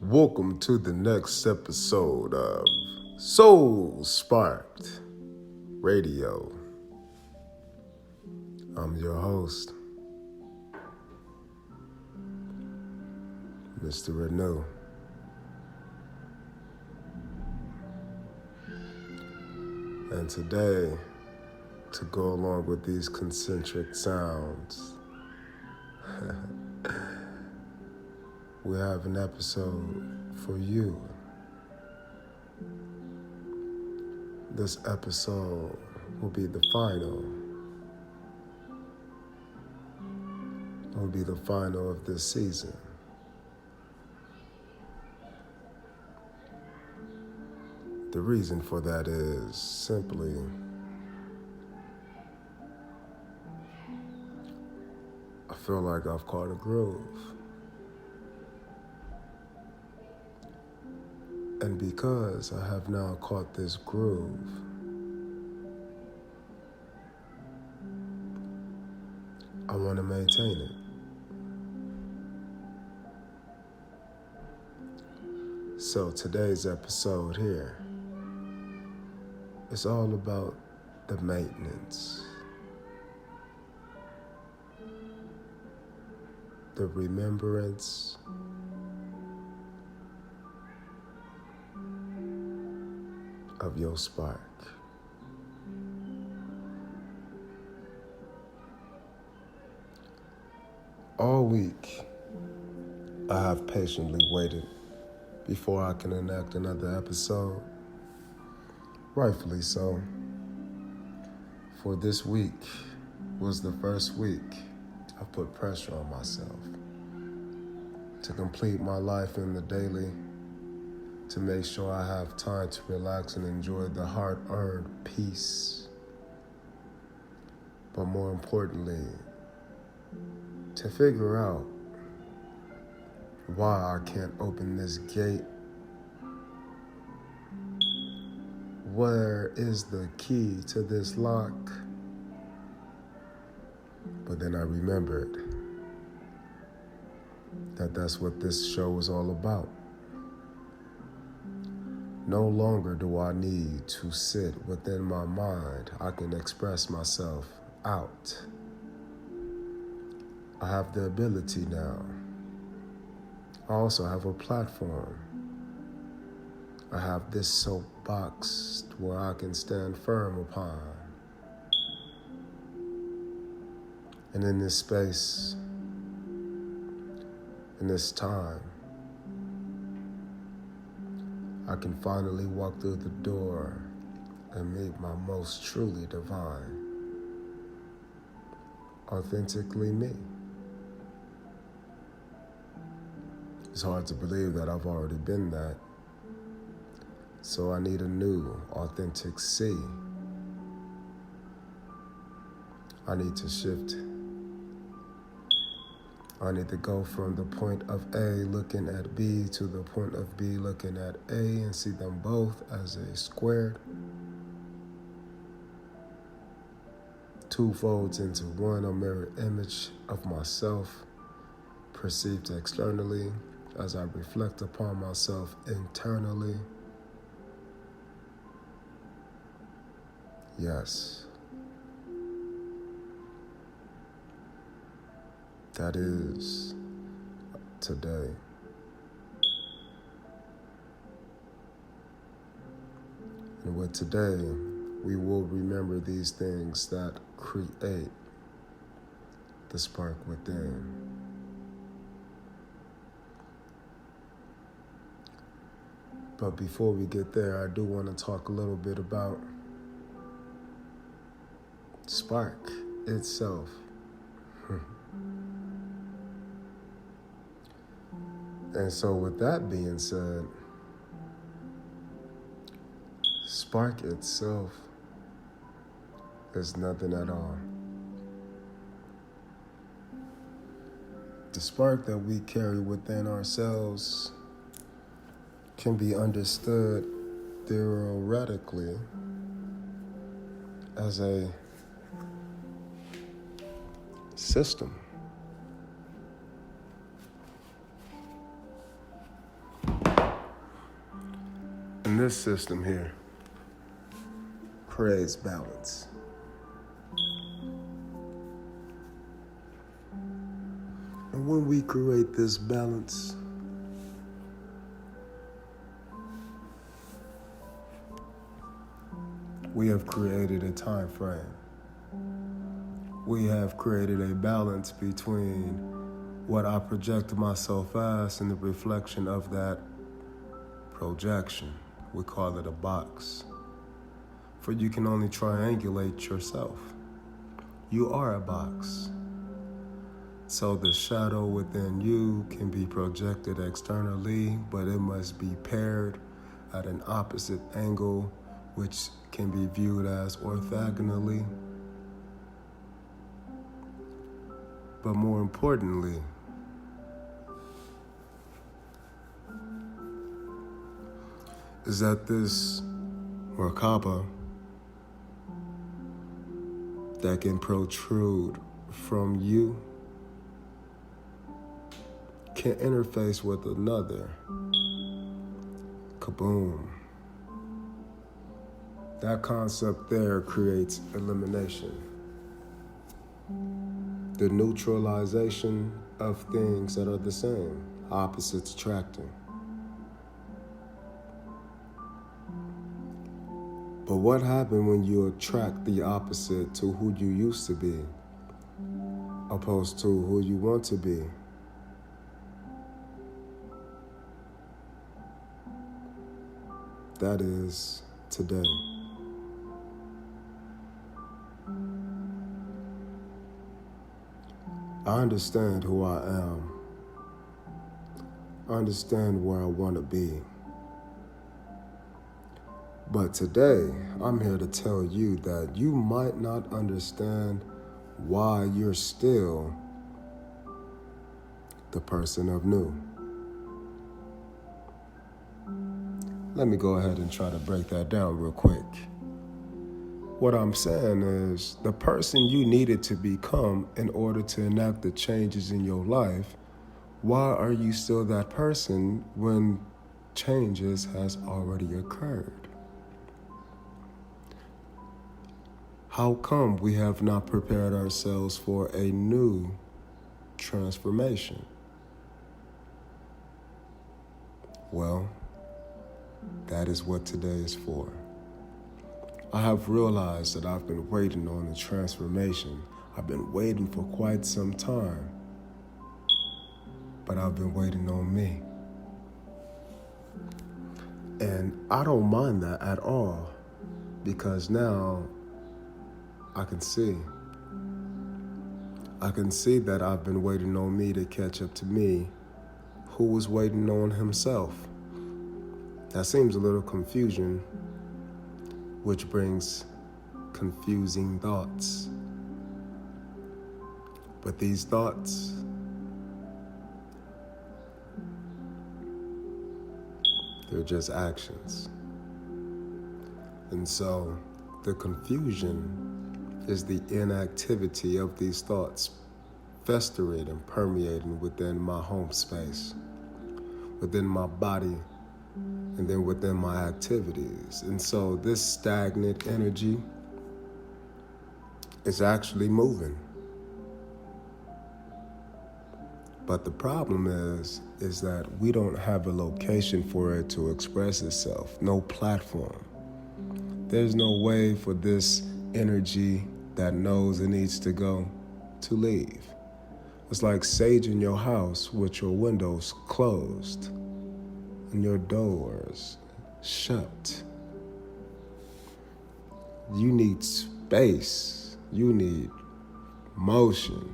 Welcome to the next episode of Soul Sparked Radio. I'm your host, Mr. Renew. And today, to go along with these concentric sounds, we have an episode for you. This episode will be the final. It will be the final of this season. The reason for that is simply I feel like I've caught a groove. And because I have now caught this groove, I want to maintain it. So today's episode here is all about the maintenance, the remembrance, of your spark. All week, I have patiently waited before I can enact another episode. Rightfully so. For this week was the first week I put pressure on myself to complete my life in the daily, to make sure I have time to relax and enjoy the hard-earned peace. But more importantly, to figure out why I can't open this gate. Where is the key to this lock? But then I remembered that that's what this show is all about. No longer do I need to sit within my mind. I can express myself out. I have the ability now. I also have a platform. I have this soapbox where I can stand firm upon. And in this space, in this time, I can finally walk through the door and meet my most truly divine, authentically me. It's hard to believe that I've already been that. So I need a new, authentic C. I need to shift. I need to go from the point of A looking at B to the point of B looking at A and see them both as a squared. Two folds into one, a mirror image of myself, perceived externally as I reflect upon myself internally. Yes. That is today. And with today, we will remember these things that create the spark within. But before we get there, I do want to talk a little bit about spark itself. And so with that being said, spark itself is nothing at all. The spark that we carry within ourselves can be understood theoretically as a system. And this system here creates balance. And when we create this balance, we have created a time frame. We have created a balance between what I project myself as and the reflection of that projection. We call it a box. For you can only triangulate yourself. You are a box. So the shadow within you can be projected externally, but it must be paired at an opposite angle, which can be viewed as orthogonally. But more importantly, is that this Merkaba that can protrude from you can interface with another. Kaboom. That concept there creates elimination. The neutralization of things that are the same, opposites attracting. But what happens when you attract the opposite to who you used to be, opposed to who you want to be? That is today. I understand who I am. I understand where I want to be. But today, I'm here to tell you that you might not understand why you're still the person of new. Let me go ahead and try to break that down real quick. What I'm saying is the person you needed to become in order to enact the changes in your life, why are you still that person when changes has already occurred? How come we have not prepared ourselves for a new transformation? Well, that is what today is for. I have realized that I've been waiting on the transformation. I've been waiting for quite some time, but I've been waiting on me. And I don't mind that at all, because now I can see that I've been waiting on me to catch up to me, who was waiting on himself. That seems a little confusion, which brings confusing thoughts. But these thoughts, they're just actions. And so the confusion is the inactivity of these thoughts festering and permeating within my home space, within my body, and then within my activities. And so this stagnant energy is actually moving. But the problem is that we don't have a location for it to express itself, no platform. There's no way for this energy that knows it needs to go to leave. It's like saging your house with your windows closed and your doors shut. You need space. You need motion.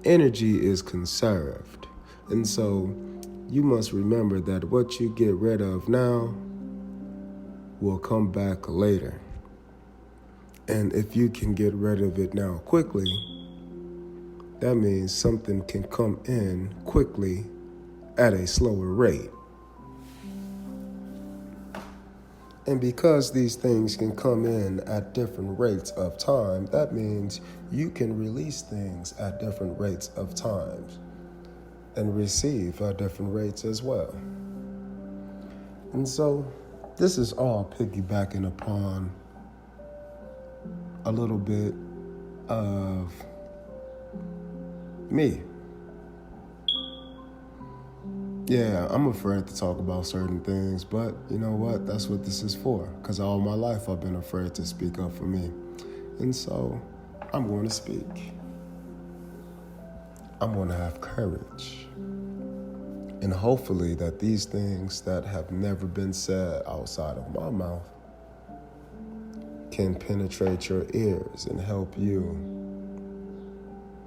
Energy is conserved. And so you must remember that what you get rid of now will come back later. And if you can get rid of it now quickly, that means something can come in quickly at a slower rate. And because these things can come in at different rates of time, that means you can release things at different rates of time and receive at different rates as well. And so this is all piggybacking upon a little bit of me. Yeah, I'm afraid to talk about certain things, but you know what? That's what this is for, because all my life I've been afraid to speak up for me. And so I'm going to speak. I'm going to have courage. And hopefully that these things that have never been said outside of my mouth can penetrate your ears and help you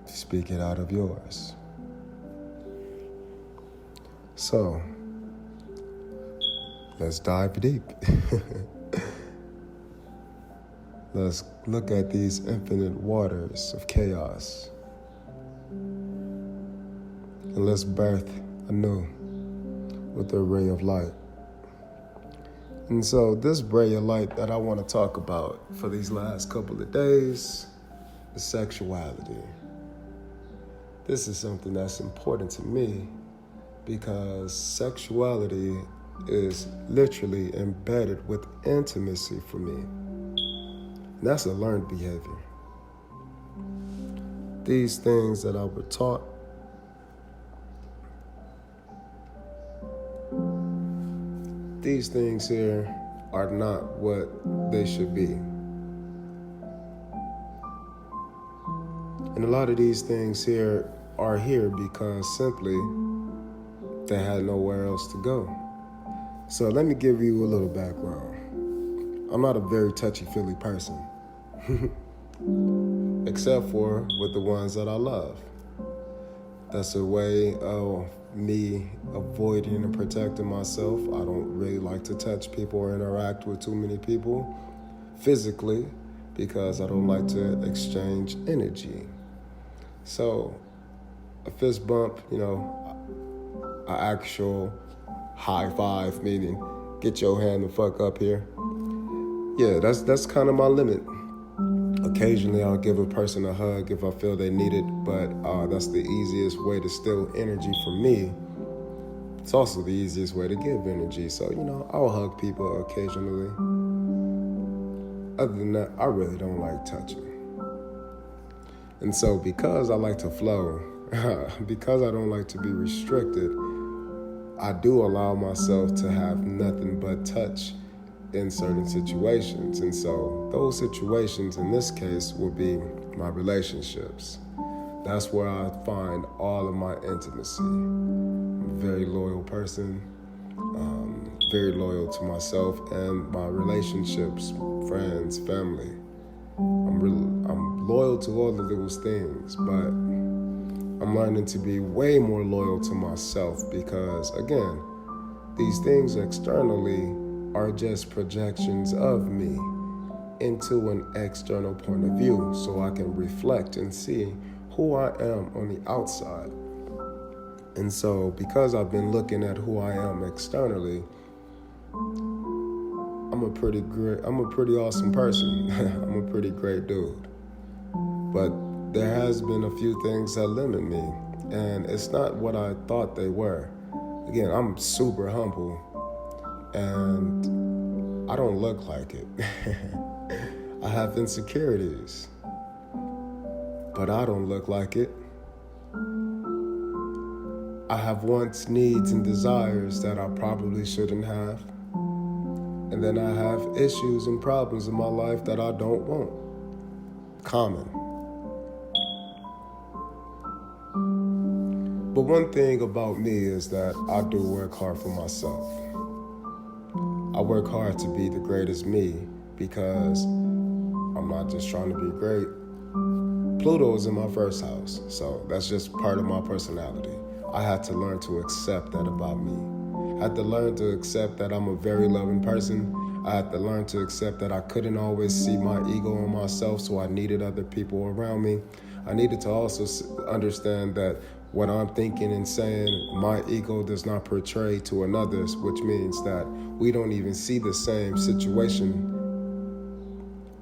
speak it out of yours. So, let's dive deep. Let's look at these infinite waters of chaos. And let's birth anew with a ray of light. And so this ray of light that I want to talk about for these last couple of days is sexuality. This is something that's important to me because sexuality is literally embedded with intimacy for me. And that's a learned behavior. These things that I was taught, these things here are not what they should be. And a lot of these things here are here because simply they had nowhere else to go. So let me give you a little background. I'm not a very touchy-feely person, except for with the ones that I love. That's a way of me avoiding and protecting myself. I don't really like to touch people or interact with too many people physically because I don't like to exchange energy. So a fist bump, an actual high five, meaning get your hand the fuck up here. Yeah, that's kind of my limit. Occasionally I'll give a person a hug if I feel they need it, but that's the easiest way to steal energy from me. It's also the easiest way to give energy. So, I'll hug people occasionally. Other than that, I really don't like touching. And so because I like to flow, because I don't like to be restricted, I do allow myself to have nothing but touch in certain situations. And so those situations in this case will be my relationships. That's where I find all of my intimacy. I'm a very loyal person, very loyal to myself and my relationships, friends, family. I'm loyal to all of those things, but I'm learning to be way more loyal to myself because, again, these things externally are just projections of me into an external point of view so I can reflect and see who I am on the outside. And so because I've been looking at who I am externally, I'm a pretty awesome person. I'm a pretty great dude. But there has been a few things that limit me, and it's not what I thought they were. Again, I'm super humble, and I don't look like it. I have insecurities, but I don't look like it. I have wants, needs, and desires that I probably shouldn't have. And then I have issues and problems in my life that I don't want. Common. But one thing about me is that I do work hard for myself. I work hard to be the greatest me because I'm not just trying to be great. Pluto is in my first house, so that's just part of my personality. I had to learn to accept that about me. I had to learn to accept that I'm a very loving person. I had to learn to accept that I couldn't always see my ego in myself, so I needed other people around me. I needed to also understand that what I'm thinking and saying, my ego does not portray to another's, which means that we don't even see the same situation.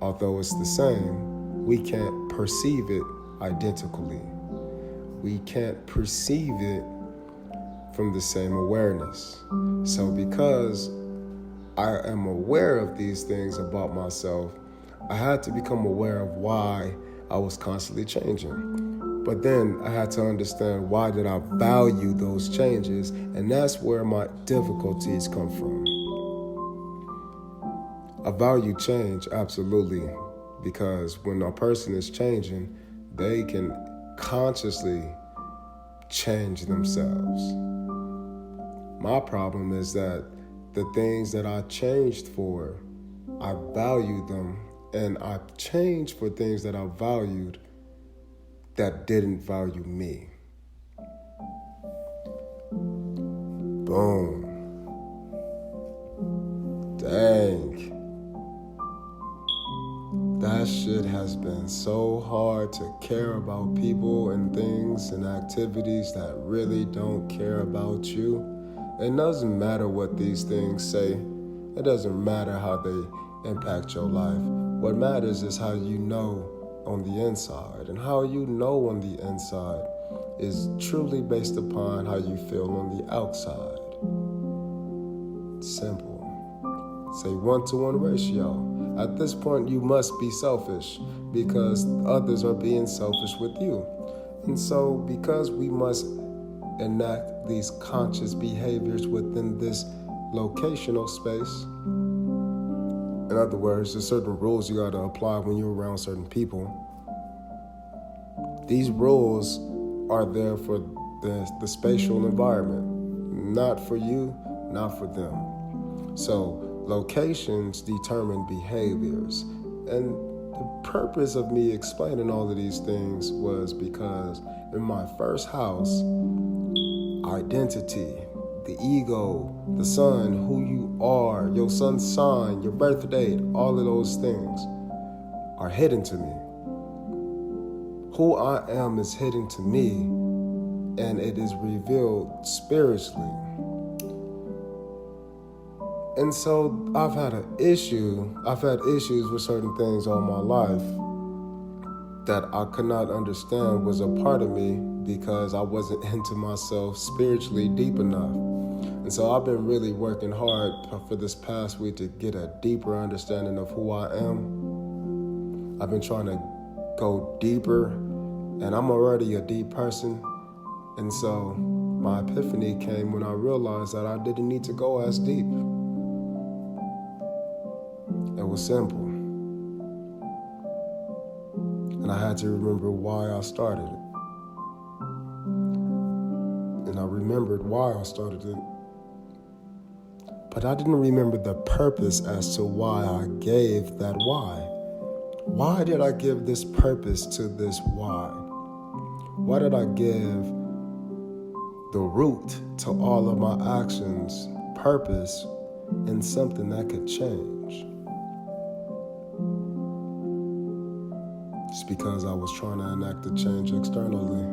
Although it's the same, we can't perceive it identically. We can't perceive it from the same awareness. So because I am aware of these things about myself, I had to become aware of why I was constantly changing. But then I had to understand, why did I value those changes? And that's where my difficulties come from. I value change, absolutely, because when a person is changing, they can consciously change themselves. My problem is that the things that I changed for, I valued them, and I changed for things that I valued that didn't value me. Boom. Dang. That shit has been so hard to care about people and things and activities that really don't care about you. It doesn't matter what these things say. It doesn't matter how they impact your life. What matters is how you know on the inside. And how you know on the inside is truly based upon how you feel on the outside. Simple. Say 1-to-1 ratio. At this point, you must be selfish because others are being selfish with you. And so, because we must enact these conscious behaviors within this locational space, in other words, there's certain rules you got to apply when you're around certain people. These rules are there for the spatial environment, not for you, not for them. So, locations determine behaviors. And the purpose of me explaining all of these things was because in my first house, identity, the ego, the sun, who you are, your sun sign, your birth date, all of those things are hidden to me. Who I am is hidden to me, and it is revealed spiritually. And so I've had issues with certain things all my life that I could not understand was a part of me because I wasn't into myself spiritually deep enough. And so I've been really working hard for this past week to get a deeper understanding of who I am. I've been trying to go deeper, and I'm already a deep person. And so my epiphany came when I realized that I didn't need to go as deep. It was simple. And I had to remember why I started it. And I remembered why I started it. But I didn't remember the purpose as to why I gave that why. Why did I give this purpose to this why? Why did I give the root to all of my actions, purpose, in something that could change? It's because I was trying to enact a change externally,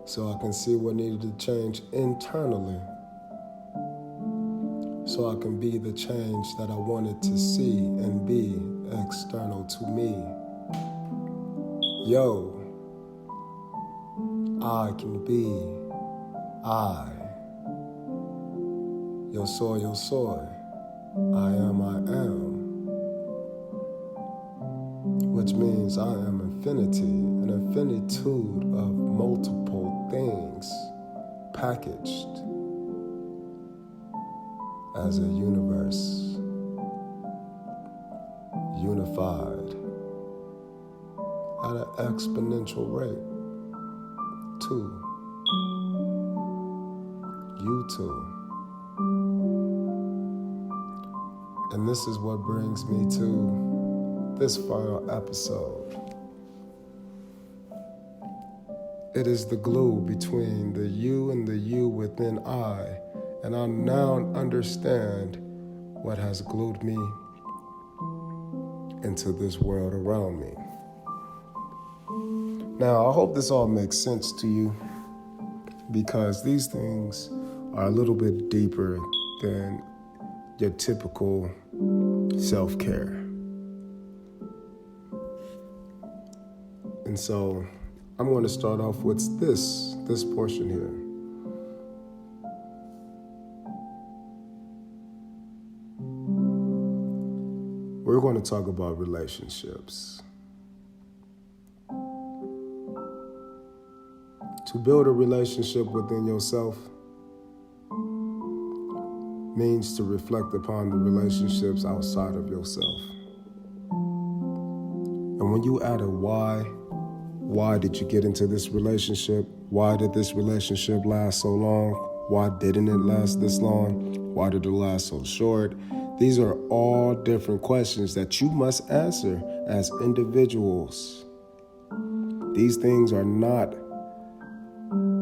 so I can see what needed to change internally, so I can be the change that I wanted to see and be external to me. Yo, I can be I. Yo soy. I am. Which means I am infinity, an infinitude of multiple things packaged as a universe, unified at an exponential rate. You too. And this is what brings me to this final episode. It is the glue between the you and the you within I, and I now understand what has glued me into this world around me. Now, I hope this all makes sense to you, because these things are a little bit deeper than your typical self-care. And so I'm going to start off with this portion here. we're going to talk about relationships. To build a relationship within yourself means to reflect upon the relationships outside of yourself. And when you add a why did you get into this relationship? Why did this relationship last so long? Why didn't it last this long? Why did it last so short? These are all different questions that you must answer as individuals. These things are not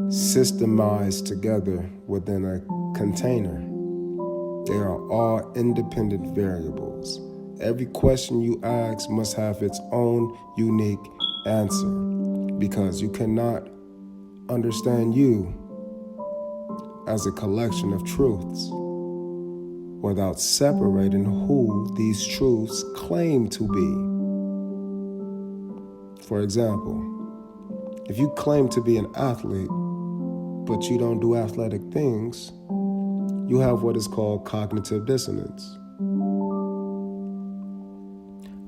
systemized together within a container. They are all independent variables. Every question you ask must have its own unique answer, because you cannot understand you as a collection of truths without separating who these truths claim to be. For example, if you claim to be an athlete, but you don't do athletic things, you have what is called cognitive dissonance.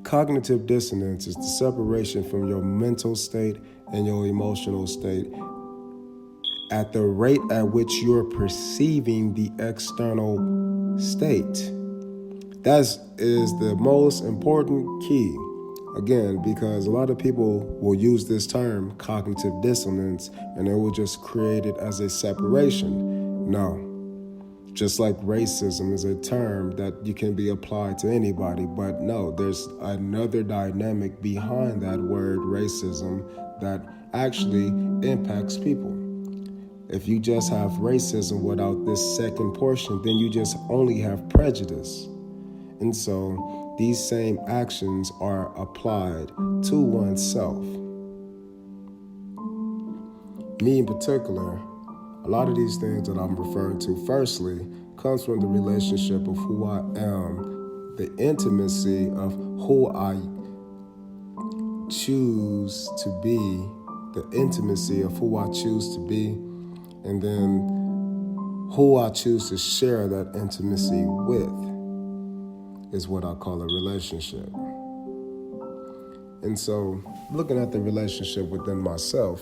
Cognitive dissonance is the separation from your mental state and your emotional state at the rate at which you're perceiving the external state. That is the most important key. Again, because a lot of people will use this term, cognitive dissonance, and it will just create it as a separation. No. Just like racism is a term that you can be applied to anybody, but no, there's another dynamic behind that word racism that actually impacts people. If you just have racism without this second portion, then you just only have prejudice. And so these same actions are applied to oneself. Me in particular, a lot of these things that I'm referring to, firstly, comes from the relationship of who I am, the intimacy of who I choose to be, the intimacy of who I choose to be, and then who I choose to share that intimacy with is what I call a relationship. And so, looking at the relationship within myself,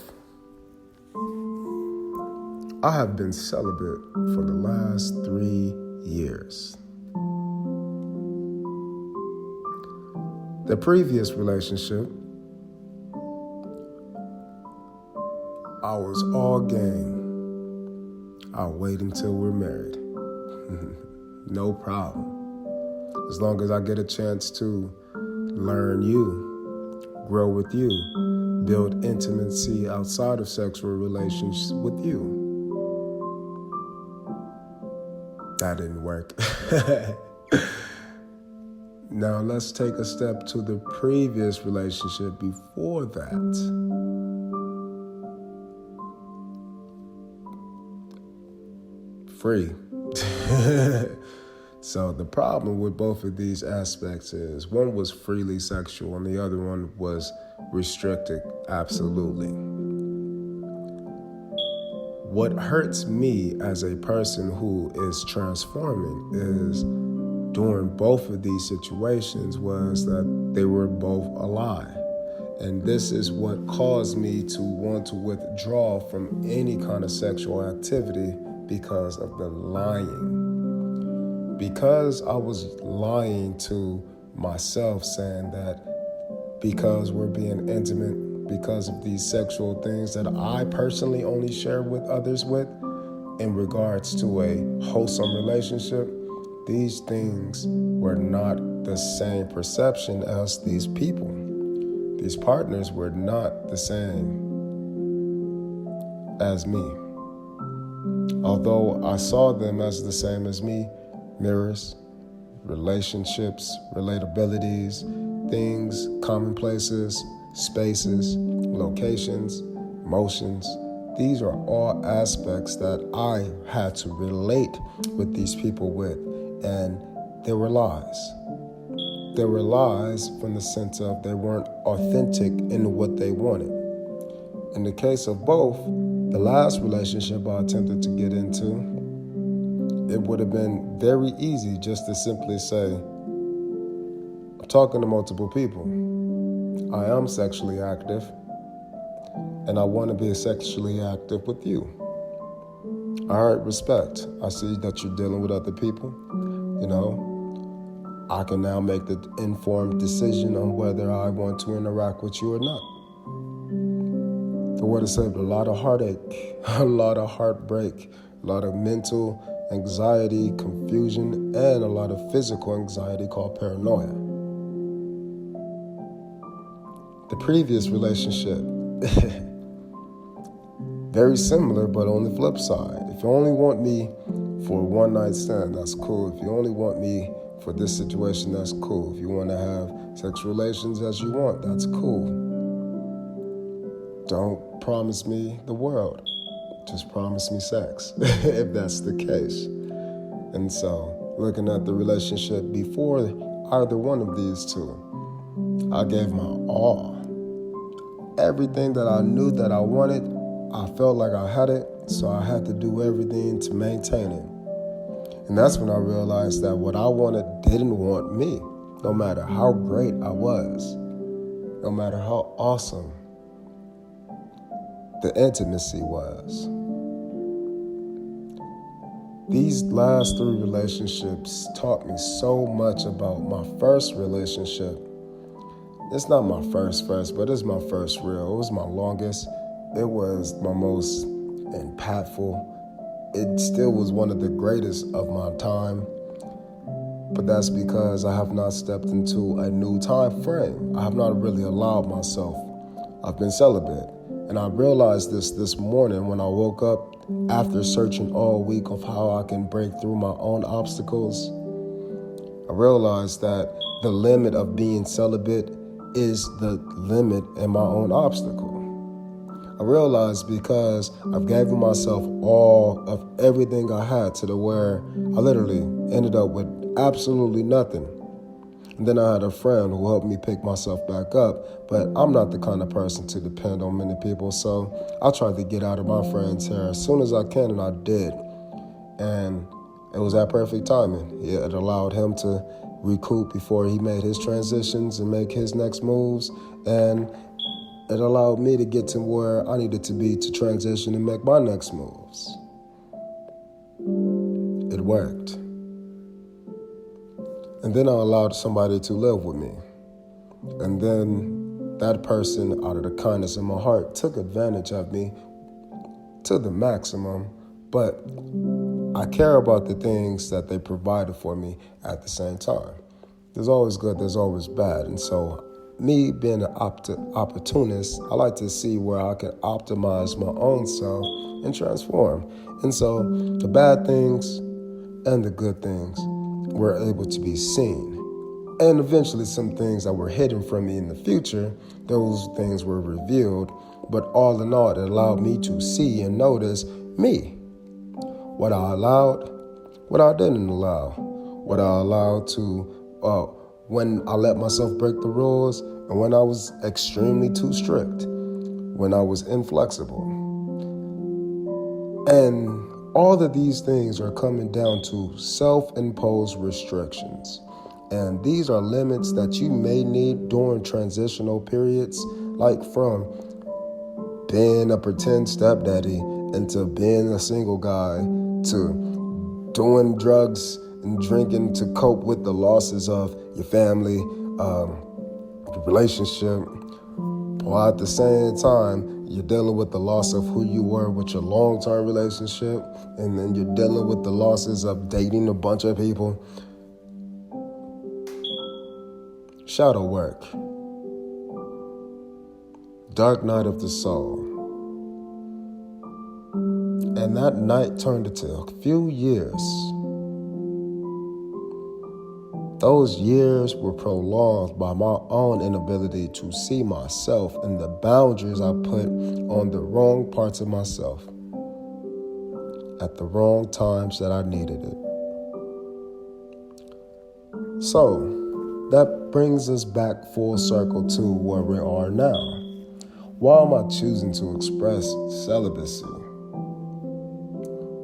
I have been celibate for the last 3 years. The previous relationship, I was all game. I'll wait until we're married. No problem. As long as I get a chance to learn you, grow with you, build intimacy outside of sexual relations with you. That didn't work. Now let's take a step to the previous relationship before that. Free. So the problem with both of these aspects is one was freely sexual and the other one was restricted, absolutely. What hurts me as a person who is transforming is during both of these situations was that they were both a lie. And this is what caused me to want to withdraw from any kind of sexual activity because of the lying. Because I was lying to myself, saying that because we're being intimate, because of these sexual things that I personally only share with others with, in regards to a wholesome relationship, these things were not the same perception as these people. These partners were not the same as me. Although I saw them as the same as me, mirrors, relationships, relatabilities, things, commonplaces, spaces, locations, motions. These are all aspects that I had to relate with these people with, and they were lies. They were lies from the sense of they weren't authentic in what they wanted. In the case of both, the last relationship I attempted to get into, it would have been very easy just to simply say, I'm talking to multiple people. I am sexually active, and I want to be sexually active with you. All right, respect. I see that you're dealing with other people. I can now make the informed decision on whether I want to interact with you or not. The word has saved a lot of heartache, a lot of heartbreak, a lot of mental anxiety, confusion, and a lot of physical anxiety called paranoia. The previous relationship, very similar, but on the flip side. If you only want me for a one-night stand, that's cool. If you only want me for this situation, that's cool. If you want to have sexual relations as you want, that's cool. Don't promise me the world. Just promise me sex, if that's the case. And so, looking at the relationship before either one of these two, I gave my all. Everything that I knew that I wanted, I felt like I had it, so I had to do everything to maintain it. And that's when I realized that what I wanted didn't want me, no matter how great I was, no matter how awesome the intimacy was. These last 3 relationships taught me so much about my first relationship. It's not my first, but it's my first real. It was my longest. It was my most impactful. It still was one of the greatest of my time. But that's because I have not stepped into a new time frame. I have not really allowed myself. I've been celibate. And I realized this morning when I woke up after searching all week of how I can break through my own obstacles. I realized that the limit of being celibate is the limit in my own obstacle. I realized because I've given myself all of everything I had to the where I literally ended up with absolutely nothing. And then I had a friend who helped me pick myself back up, but I'm not the kind of person to depend on many people, so I tried to get out of my friend's hair as soon as I can, and I did. And it was at perfect timing. It allowed him to recoup before he made his transitions and make his next moves, and it allowed me to get to where I needed to be to transition and make my next moves. It worked. And then I allowed somebody to live with me. And then that person, out of the kindness of my heart, took advantage of me to the maximum. But I care about the things that they provided for me at the same time. There's always good, there's always bad. And so me being an opportunist, I like to see where I can optimize my own self and transform. And so the bad things and the good things were able to be seen. And eventually some things that were hidden from me in the future, those things were revealed. But all in all, it allowed me to see and notice me. What I allowed, what I didn't allow. What I allowed to, when I let myself break the rules, and when I was extremely too strict, when I was inflexible. And all of these things are coming down to self-imposed restrictions. And these are limits that you may need during transitional periods, like from being a pretend stepdaddy into being a single guy to doing drugs and drinking to cope with the losses of your family, the relationship. While at the same time, you're dealing with the loss of who you were with your long-term relationship, and then you're dealing with the losses of dating a bunch of people. Shadow work. Dark night of the soul. And that night turned into a few years. Those years were prolonged by my own inability to see myself and the boundaries I put on the wrong parts of myself at the wrong times that I needed it. So that brings us back full circle to where we are now. Why am I choosing to express celibacy?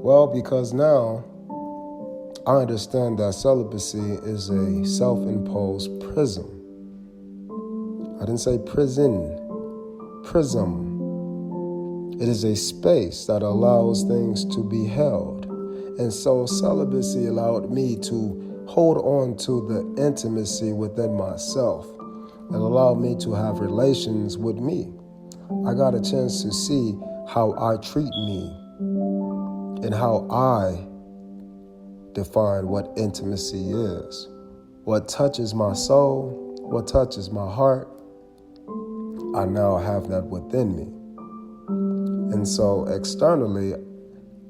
Well, because now I understand that celibacy is a self-imposed prison. I didn't say prison. Prism. It is a space that allows things to be held. And so celibacy allowed me to hold on to the intimacy within myself. It allowed me to have relations with me. I got a chance to see how I treat me and how I define what intimacy is. What touches my soul, what touches my heart, I now have that within me. And so externally,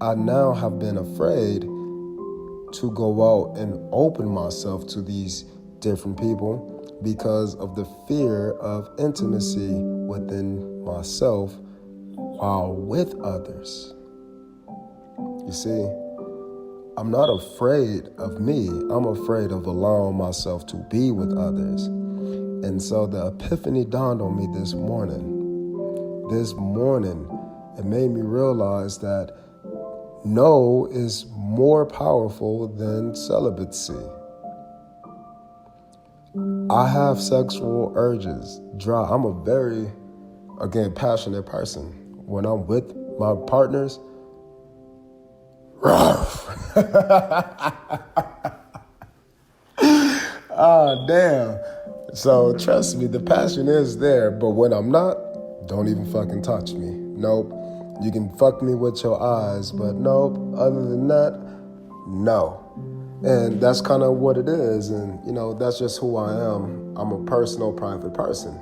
I now have been afraid to go out and open myself to these different people because of the fear of intimacy within myself while with others. You see, I'm not afraid of me. I'm afraid of allowing myself to be with others. And so the epiphany dawned on me this morning. It made me realize that no is more powerful than celibacy. I have sexual urges. I'm a very, passionate person. When I'm with my partners, oh, damn. So trust me, the passion is there, but when I'm not, don't even fucking touch me. Nope. You can fuck me with your eyes, but nope. Other than that, no. And that's kind of what it is. And, that's just who I am. I'm a personal, private person.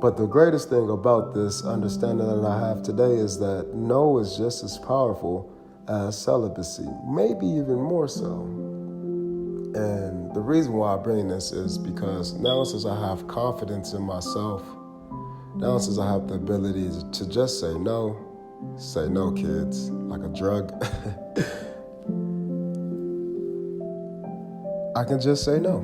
But the greatest thing about this understanding that I have today is that no is just as powerful as celibacy, maybe even more so. And the reason why I bring this is because now since I have confidence in myself, now since I have the ability to just say no, kids, like a drug, I can just say no.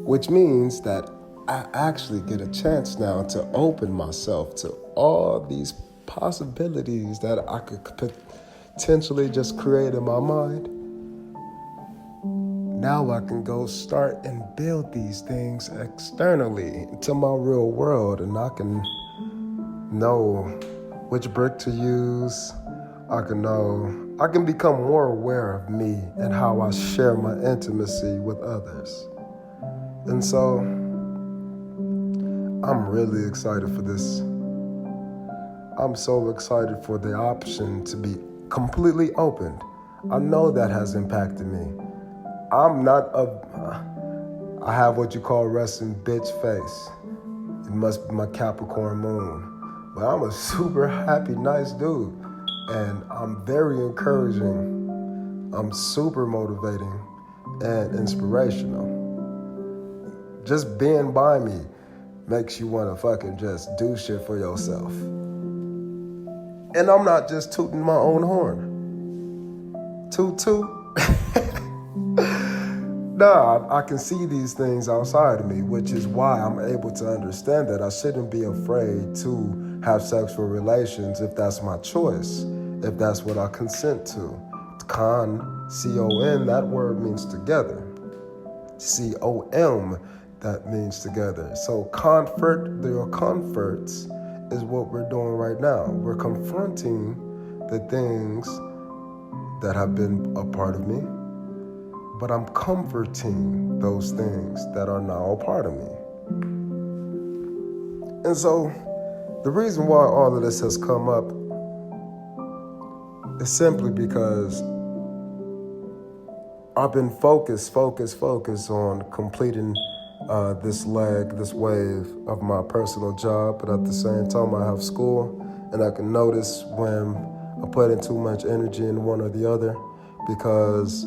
Which means that I actually get a chance now to open myself to all these possibilities that I could potentially just create in my mind. Now I can go start and build these things externally to my real world, and I can know which brick to use. I can become more aware of me and how I share my intimacy with others. And so I'm really excited for this. I'm so excited for the option to be completely opened. I know that has impacted me. I have what you call resting bitch face. It must be my Capricorn moon. But I'm a super happy, nice dude. And I'm very encouraging. I'm super motivating and inspirational. Just being by me makes you want to fucking just do shit for yourself. And I'm not just tooting my own horn. Toot toot. Nah, I can see these things outside of me, which is why I'm able to understand that I shouldn't be afraid to have sexual relations if that's my choice, if that's what I consent to. C-O-N, that word means together. C-O-M, that means together. So comforts is what we're doing right now. We're confronting the things that have been a part of me, but I'm comforting those things that are now a part of me. And so the reason why all of this has come up is simply because I've been focused on completing this wave of my personal job, but at the same time I have school, and I can notice when I put in too much energy in one or the other because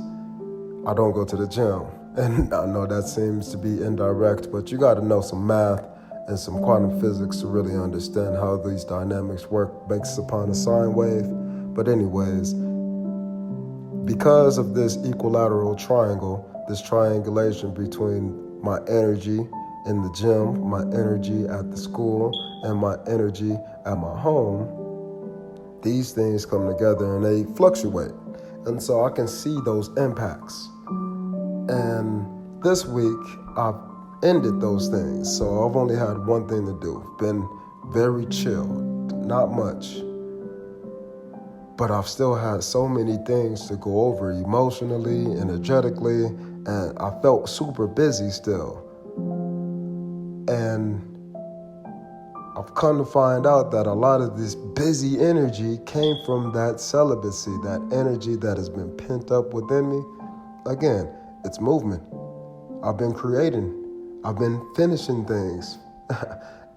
I don't go to the gym. And I know that seems to be indirect, but you got to know some math and some quantum physics to really understand how these dynamics work based upon a sine wave. But anyways, because of this equilateral triangle, this triangulation between my energy in the gym, my energy at the school, and my energy at my home, these things come together and they fluctuate. And so I can see those impacts. And this week, I've ended those things. So I've only had one thing to do. Been very chill, not much. But I've still had so many things to go over emotionally, energetically, and I felt super busy still. And I've come to find out that a lot of this busy energy came from that celibacy, that energy that has been pent up within me. Again, it's movement. I've been creating. I've been finishing things.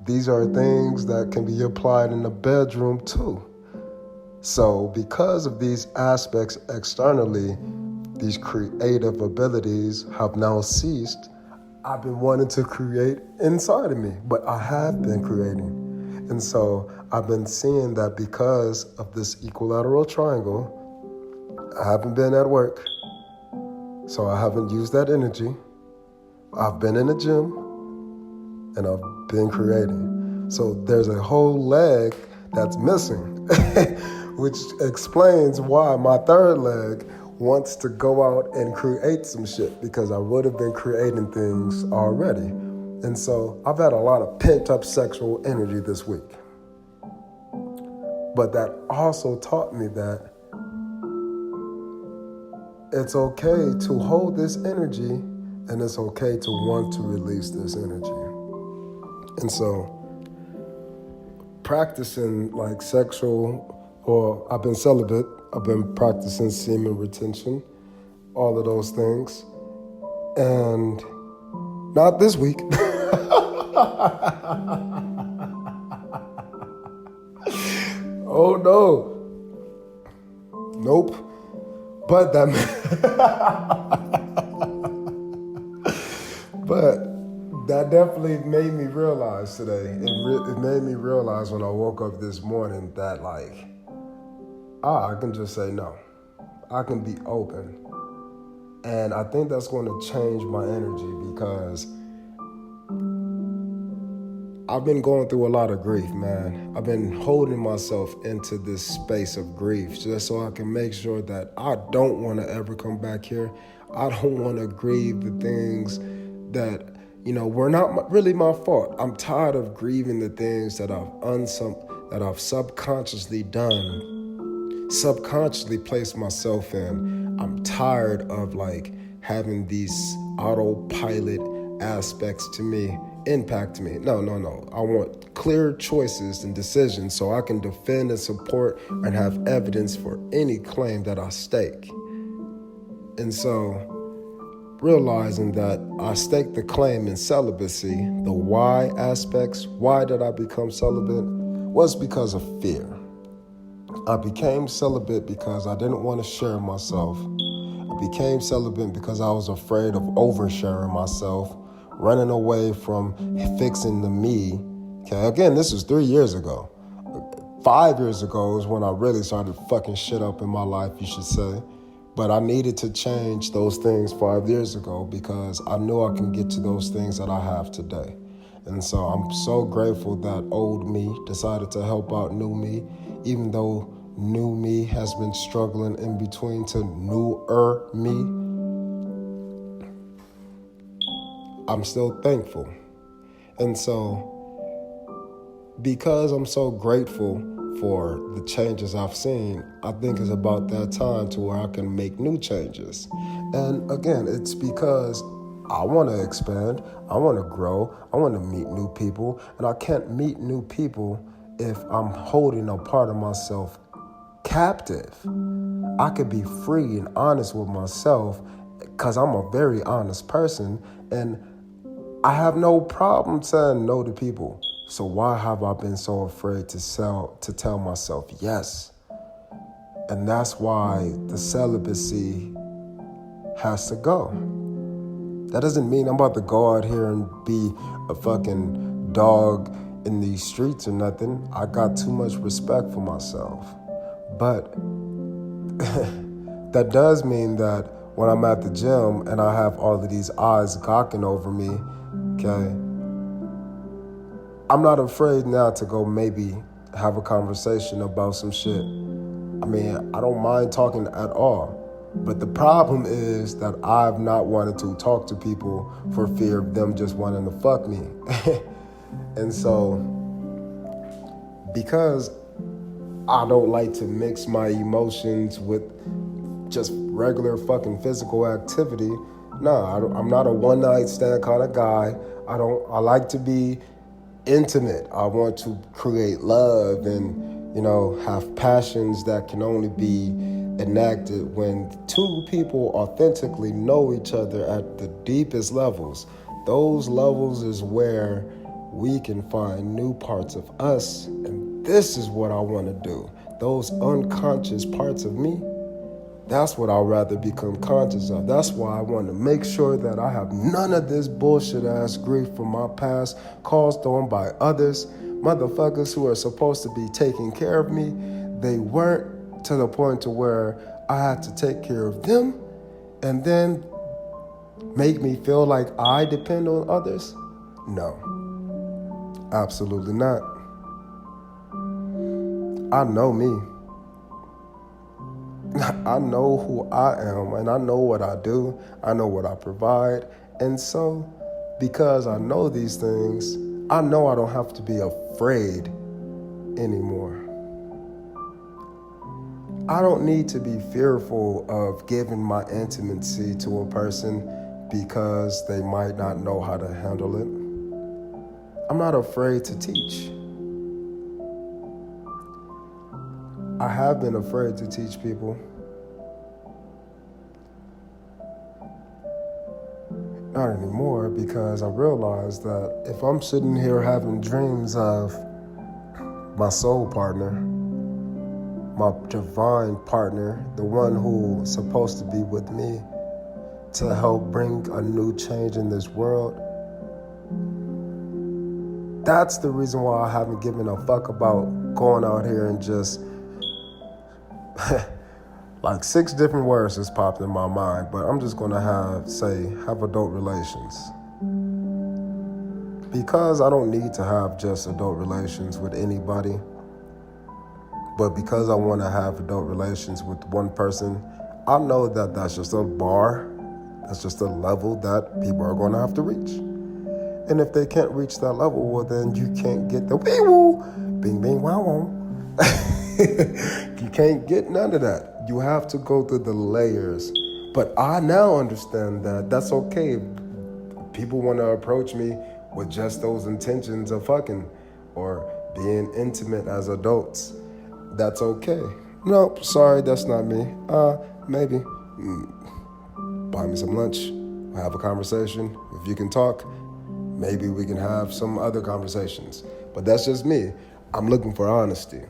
These are things that can be applied in the bedroom too. So because of these aspects externally, these creative abilities have now ceased. I've been wanting to create inside of me, but I have been creating. And so I've been seeing that because of this equilateral triangle, I haven't been at work, so I haven't used that energy. I've been in the gym, and I've been creating. So there's a whole leg that's missing, which explains why my third leg wants to go out and create some shit, because I would have been creating things already. And so I've had a lot of pent up sexual energy this week. But that also taught me that it's okay to hold this energy, and it's okay to want to release this energy. And so practicing like I've been celibate, I've been practicing semen retention, all of those things. And not this week. Oh no. Nope. But that definitely made me realize today. It made me realize when I woke up this morning that I can just say no. I can be open. And I think that's going to change my energy, because I've been going through a lot of grief, man. I've been holding myself into this space of grief just so I can make sure that I don't want to ever come back here. I don't want to grieve the things that, were not really my fault. I'm tired of grieving the things that I've subconsciously done, subconsciously placed myself in. I'm tired of having these autopilot aspects to me impact me. No. I want clear choices and decisions so I can defend and support and have evidence for any claim that I stake. And so realizing that I staked the claim in celibacy, the why aspects, why did I become celibate, was because of fear. I became celibate because I didn't want to share myself. I became celibate because I was afraid of oversharing myself, running away from fixing the me. Okay, again, this was 3 years ago. 5 years ago is when I really started fucking shit up in my life, you should say. But I needed to change those things 5 years ago because I knew I can get to those things that I have today. And so I'm so grateful that old me decided to help out new me, even though new me has been struggling in between to newer me. I'm still thankful. And so because I'm so grateful for the changes I've seen, I think it's about that time to where I can make new changes. And again, it's because I want to expand, I want to grow, I want to meet new people, and I can't meet new people if I'm holding a part of myself captive. I could be free and honest with myself because I'm a very honest person, and I have no problem saying no to people. So why have I been so afraid to tell myself yes? And that's why the celibacy has to go. That doesn't mean I'm about to go out here and be a fucking dog in these streets or nothing. I got too much respect for myself. But that does mean that when I'm at the gym and I have all of these eyes gawking over me, okay, I'm not afraid now to go maybe have a conversation about some shit. I mean, I don't mind talking at all. But the problem is that I've not wanted to talk to people for fear of them just wanting to fuck me. And so, because I don't like to mix my emotions with just regular fucking physical activity, I'm not a one-night stand kind of guy. I like to be intimate. I want to create love and, have passions that can only be enacted when two people authentically know each other at the deepest levels. Those levels is where we can find new parts of us, and this is what I want to do. Those unconscious parts of me, that's what I'd rather become conscious of. That's why I want to make sure that I have none of this bullshit ass grief from my past caused on by others. Motherfuckers who are supposed to be taking care of me, they weren't, to the point to where I had to take care of them and then make me feel like I depend on others. No, absolutely not. I know me. I know who I am, and I know what I do. I know what I provide. And so, because I know these things, I know I don't have to be afraid anymore. I don't need to be fearful of giving my intimacy to a person because they might not know how to handle it. I'm not afraid to teach. I have been afraid to teach people. Not anymore, because I realized that if I'm sitting here having dreams of my soul partner, my divine partner, the one who's supposed to be with me to help bring a new change in this world, that's the reason why I haven't given a fuck about going out here and just like 6 different words just popped in my mind, but I'm just gonna have adult relations. Because I don't need to have just adult relations with anybody, but because I wanna have adult relations with one person, I know that that's just a bar, that's just a level that people are gonna have to reach. And if they can't reach that level, well then you can't get the wee-woo, bing, bing, wow. You can't get none of that. You have to go through the layers. But I now understand that that's okay. People want to approach me with just those intentions of fucking or being intimate as adults. That's okay. Nope, sorry, that's not me. Maybe. Buy me some lunch. Have a conversation. If you can talk, maybe we can have some other conversations. But that's just me. I'm looking for honesty.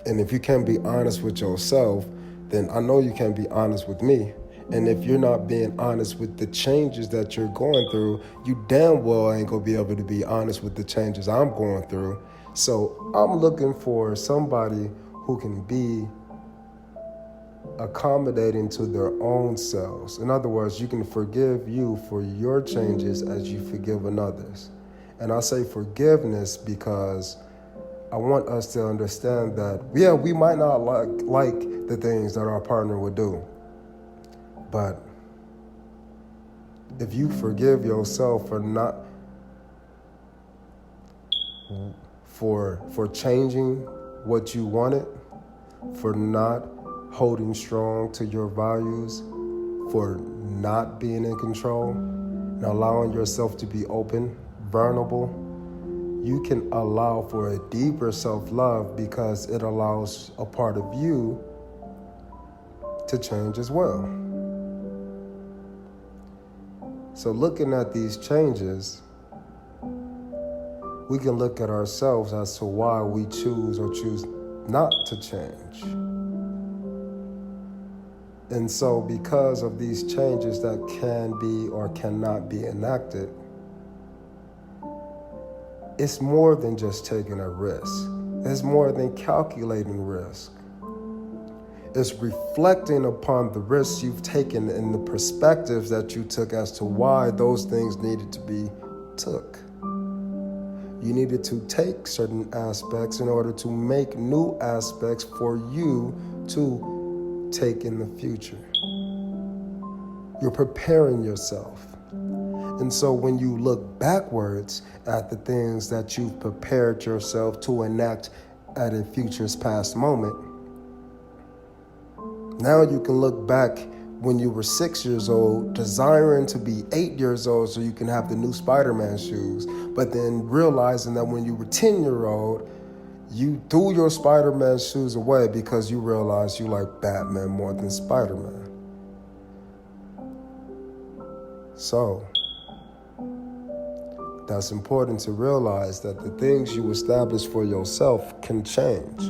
And if you can't be honest with yourself, then I know you can't be honest with me. And if you're not being honest with the changes that you're going through, you damn well ain't gonna be able to be honest with the changes I'm going through. So I'm looking for somebody who can be accommodating to their own selves. In other words, you can forgive you for your changes as you forgive others. And I say forgiveness because I want us to understand that, yeah, we might not like the things that our partner would do. But if you forgive yourself for changing what you wanted, for not holding strong to your values, for not being in control, and allowing yourself to be open, vulnerable, you can allow for a deeper self-love because it allows a part of you to change as well. So looking at these changes, we can look at ourselves as to why we choose or choose not to change. And so because of these changes that can be or cannot be enacted, it's more than just taking a risk. It's more than calculating risk. It's reflecting upon the risks you've taken and the perspectives that you took as to why those things needed to be took. You needed to take certain aspects in order to make new aspects for you to take in the future. You're preparing yourself. And so when you look backwards at the things that you've prepared yourself to enact at a future's past moment, now you can look back when you were 6 years old, desiring to be 8 years old so you can have the new Spider-Man shoes, but then realizing that when you were 10-year-old, you threw your Spider-Man shoes away because you realized you like Batman more than Spider-Man. So, that's important to realize that the things you establish for yourself can change.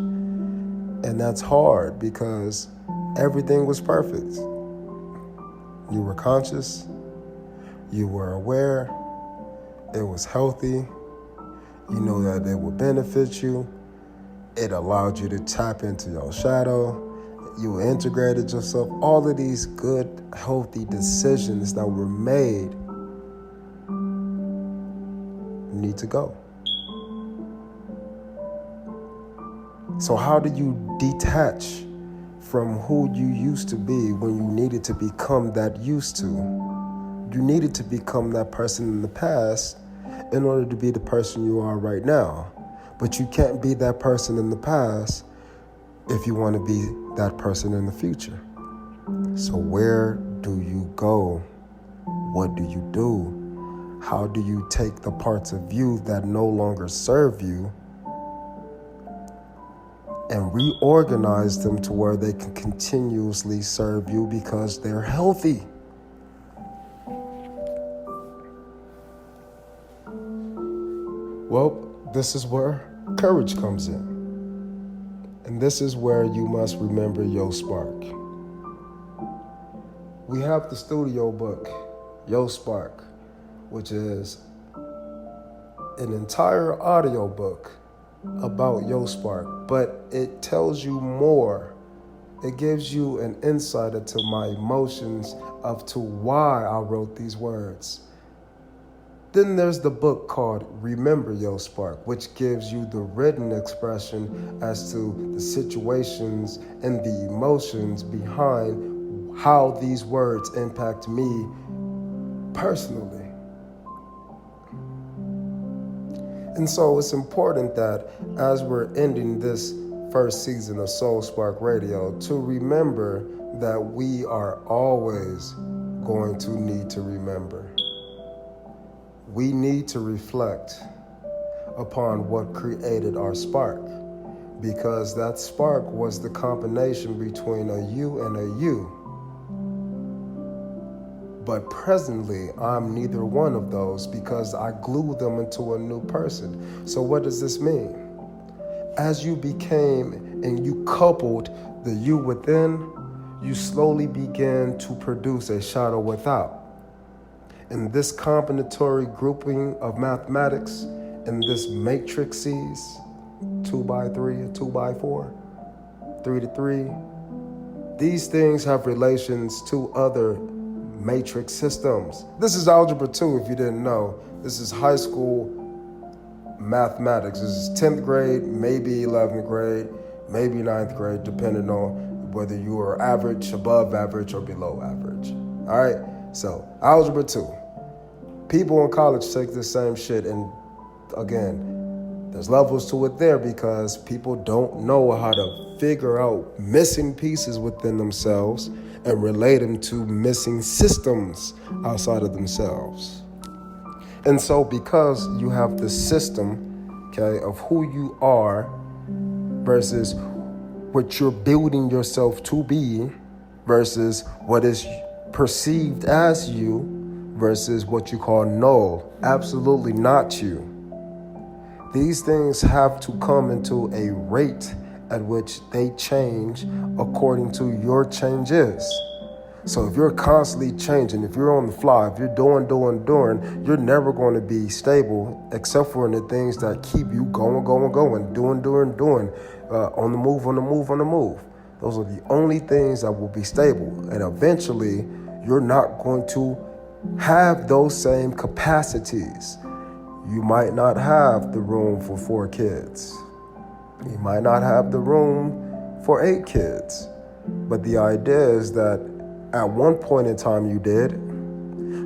And that's hard because everything was perfect. You were conscious, you were aware, it was healthy, you know that it would benefit you, it allowed you to tap into your shadow, you integrated yourself. All of these good, healthy decisions that were made need to go. So how do you detach from who you used to be when you needed to become that used to? You needed to become that person in the past in order to be the person you are right now. But you can't be that person in the past if you want to be that person in the future. So where do you go? What do you do? How do you take the parts of you that no longer serve you and reorganize them to where they can continuously serve you because they're healthy? Well, this is where courage comes in. And this is where you must remember your spark. We have the studio book, Yo Spark, which is an entire audio book about Yo Spark, but it tells you more. It gives you an insight into my emotions of to why I wrote these words. Then there's the book called Remember Yo Spark, which gives you the written expression as to the situations and the emotions behind how these words impact me personally. And so it's important that as we're ending this first season of Soul Spark Radio, to remember that we are always going to need to remember. We need to reflect upon what created our spark, because that spark was the combination between a you and a you. But presently, I'm neither one of those because I glued them into a new person. So what does this mean? As you became and you coupled the you within, you slowly began to produce a shadow without. In this combinatory grouping of mathematics, in this matrices, 2x3, 2x4, 3 to 3, these things have relations to other matrix systems. This is Algebra 2 if you didn't know. This is high school mathematics. This is 10th grade, maybe 11th grade, maybe 9th grade, depending on whether you are average, above average, or below average. All right? So, Algebra 2. People in college take this same shit, and again, there's levels to it there because people don't know how to figure out missing pieces within themselves and relate them to missing systems outside of themselves. And so because you have the system, okay, of who you are versus what you're building yourself to be versus what is perceived as you versus what you call null, absolutely not you. These things have to come into a rate at which they change according to your changes. So if you're constantly changing, if you're on the fly, if you're doing, you're never going to be stable except for in the things that keep you going, doing, on the move. Those are the only things that will be stable. And eventually, you're not going to have those same capacities. You might not have the room for 4 kids. You might not have the room for 8 kids. But the idea is that at one point in time you did.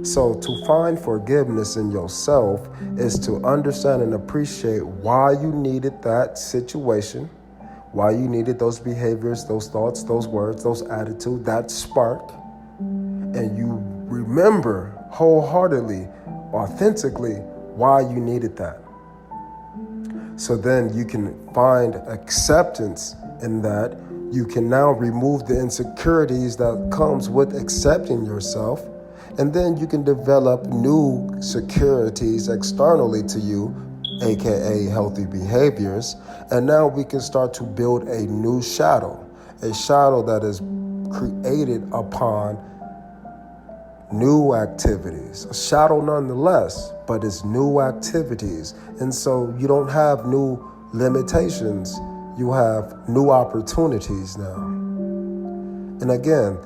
So to find forgiveness in yourself is to understand and appreciate why you needed that situation, why you needed those behaviors, those thoughts, those words, those attitudes, that spark. And you remember wholeheartedly, authentically, why you needed that. So then you can find acceptance in that. You can now remove the insecurities that comes with accepting yourself. And then you can develop new securities externally to you, aka healthy behaviors. And now we can start to build a new shadow, a shadow that is created upon new activities, a shadow nonetheless, but it's new activities. And so you don't have new limitations, you have new opportunities now. And again,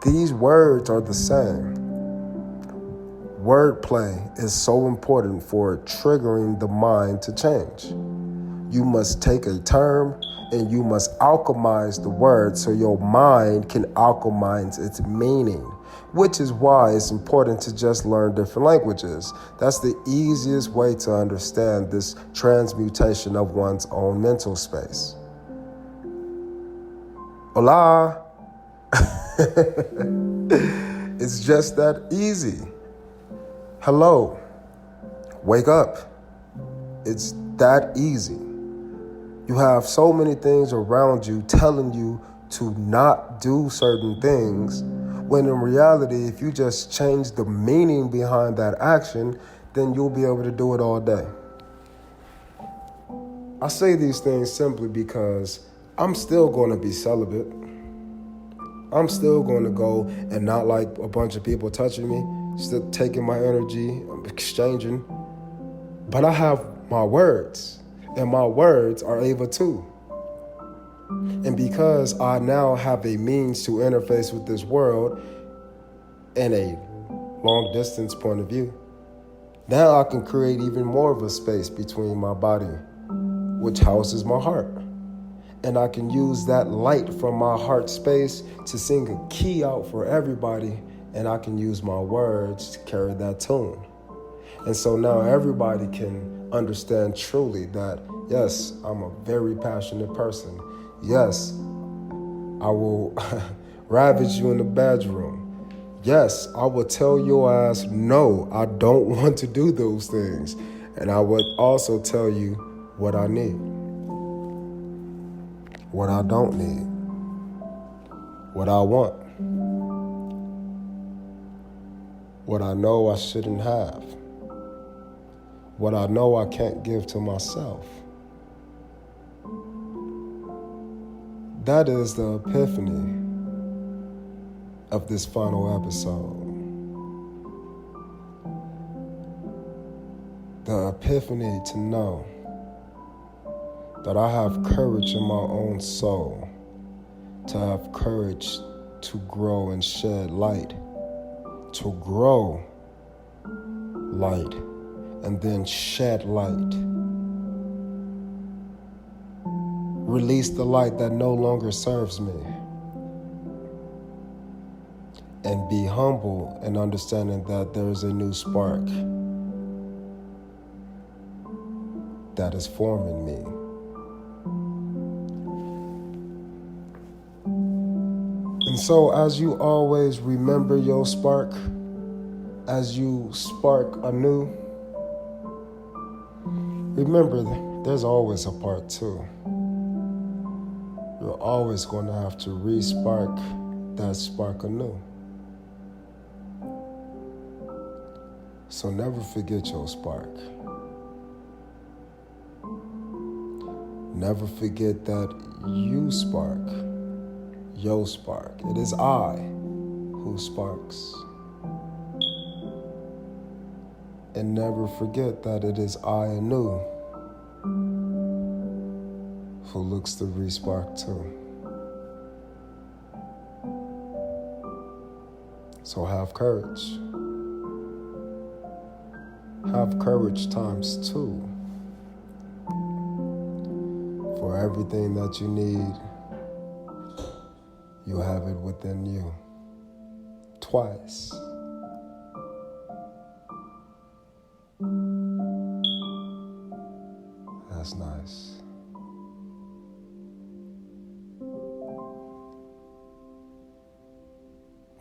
these words are the same. Wordplay is so important for triggering the mind to change. You must take a term and you must alchemize the word so your mind can alchemize its meaning, which is why it's important to just learn different languages. That's the easiest way to understand this transmutation of one's own mental space. Hola! It's just that easy. Hello. Wake up. It's that easy. You have so many things around you telling you to not do certain things, when in reality, if you just change the meaning behind that action, then you'll be able to do it all day. I say these things simply because I'm still going to be celibate. I'm still going to go and not like a bunch of people touching me, still taking my energy, exchanging. But I have my words, and my words are able to. And because I now have a means to interface with this world in a long distance point of view, now I can create even more of a space between my body, which houses my heart. And I can use that light from my heart space to sing a key out for everybody, and I can use my words to carry that tune. And so now everybody can understand truly that, yes, I'm a very passionate person. Yes, I will ravage you in the bedroom. Yes, I will tell your ass, no, I don't want to do those things. And I would also tell you what I need, what I don't need, what I want, what I know I shouldn't have, what I know I can't give to myself. That is the epiphany of this final episode. The epiphany to know that I have courage in my own soul, to have courage to grow and shed light, to grow light and then shed light. Release the light that no longer serves me. And be humble in understanding that there is a new spark that is forming me. And so as you always remember your spark, as you spark anew, remember there's always a part two. You're always going to have to re-spark that spark anew. So never forget your spark. Never forget that you spark your spark. It is I who sparks. And never forget that it is I anew who looks to re-spark too. So have courage. Have courage times 2 for everything that you need you'll have it within you. Twice. That's nice.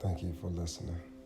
Thank you for listening.